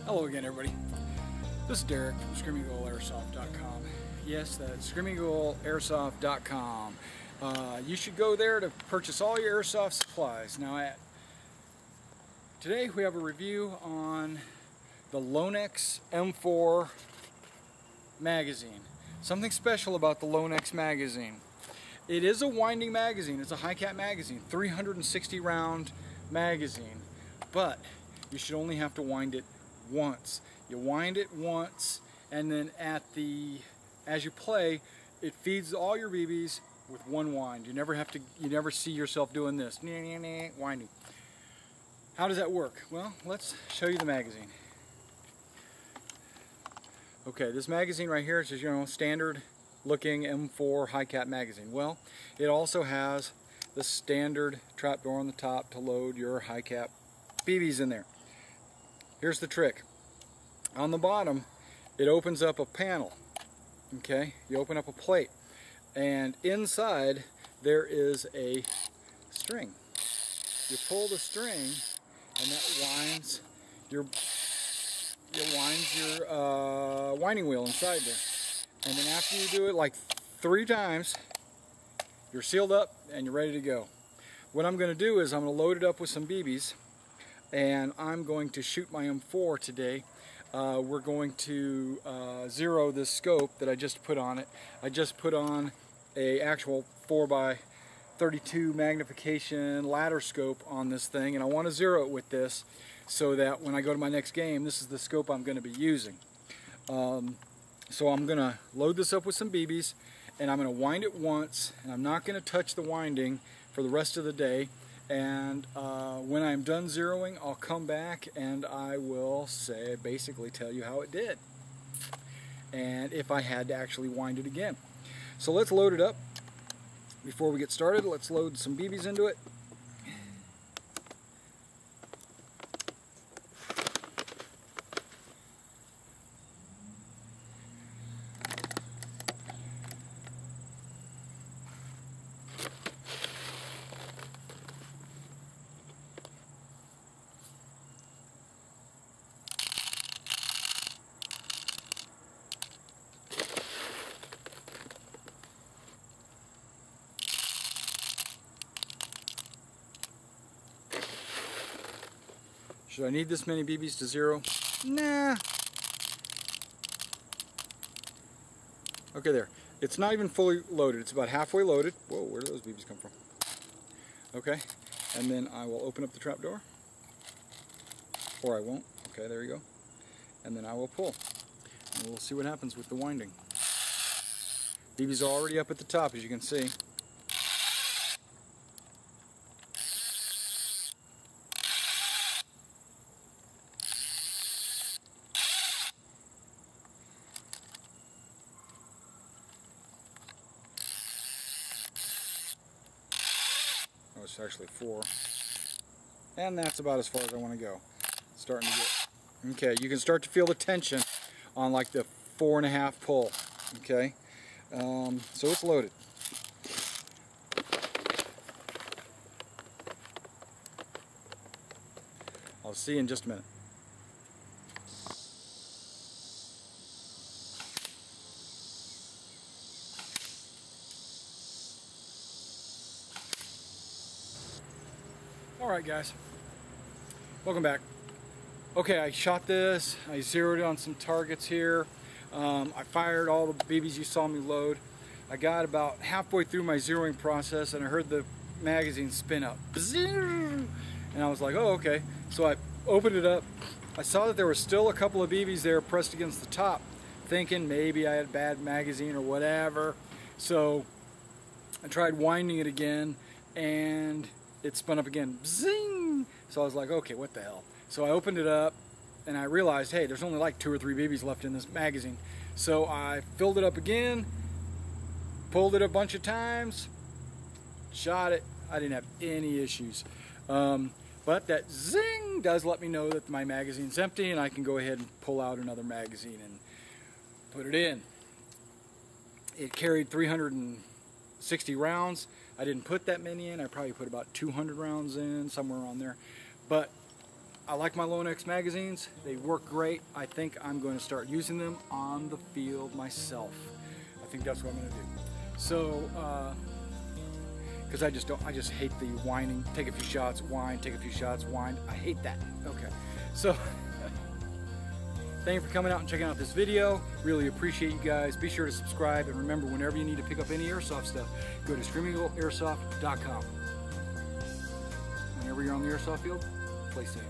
Hello again, everybody. This is Derek from ScreamingGoalAirsoft.com. Yes, that's ScreamingGoalAirsoft.com. You should go there to purchase all your airsoft supplies. Now, today we have a review on the Lonex M4 magazine. Something special about the Lonex magazine. It is a winding magazine. It's a high cap magazine, 360 round magazine, but you should only have to wind it once. You wind it once, and then as you play, it feeds all your BBs with one wind. You never see yourself doing this, winding. How does that work? Well, let's show you the magazine. Okay, this magazine right here is just, standard looking M4 high cap magazine. Well, it also has the standard trapdoor on the top to load your high cap BBs in there. Here's the trick. On the bottom, it opens up a panel. Okay, you open up a plate, and inside there is a string. You pull the string, and that winds your winding wheel inside there. And then after you do it like 3 times, you're sealed up and you're ready to go. What I'm going to do is I'm going to load it up with some BBs, and I'm going to shoot my M4 today. We're going to zero this scope that I just put on it. I just put on a actual 4x32 magnification ladder scope on this thing, and I want to zero it with this so that when I go to my next game, this is the scope I'm going to be using. So I'm going to load this up with some BBs, and I'm going to wind it once, and I'm not going to touch the winding for the rest of the day. And when I'm done zeroing, I'll come back and I will basically tell you how it did, and if I had to actually wind it again. So let's load it up. Before we get started, let's load some BBs into it. Should I need this many BBs to zero? Nah. Okay, there. It's not even fully loaded. It's about halfway loaded. Whoa, where do those BBs come from? Okay, and then I will open up the trap door. Or I won't. Okay, there you go. And then I will pull. And we'll see what happens with the winding. BBs are already up at the top, as you can see. Oh, it's actually 4. And that's about as far as I want to go. It's starting to get... Okay, you can start to feel the tension on like the 4.5 pull. Okay, so it's loaded. I'll see you in just a minute. Alright guys, welcome back. Okay, I shot this, I zeroed it on some targets here. I fired all the BBs you saw me load. I got about halfway through my zeroing process and I heard the magazine spin up. And I was like, oh okay. So I opened it up. I saw that there were still a couple of BBs there pressed against the top, thinking maybe I had a bad magazine or whatever. So I tried winding it again, and it spun up again. Zing! So I was like, okay, what the hell? So I opened it up, and I realized, hey, there's only like 2 or 3 BBs left in this magazine. So I filled it up again, pulled it a bunch of times, shot it. I didn't have any issues. But that zing does let me know that my magazine's empty, and I can go ahead and pull out another magazine and put it in. It carried 360 rounds. I didn't put that many in. I probably put about 200 rounds in, somewhere around there. But I like my Lonex magazines. They work great. I think I'm going to start using them on the field myself. I think that's what I'm going to do. So, because I just hate the whining, take a few shots, whine, take a few shots, whine. I hate that. Okay. So, thank you for coming out and checking out this video. Really appreciate you guys. Be sure to subscribe, and remember, whenever you need to pick up any airsoft stuff, go to screamingeagleairsoft.com. Whenever you're on the airsoft field, play safe.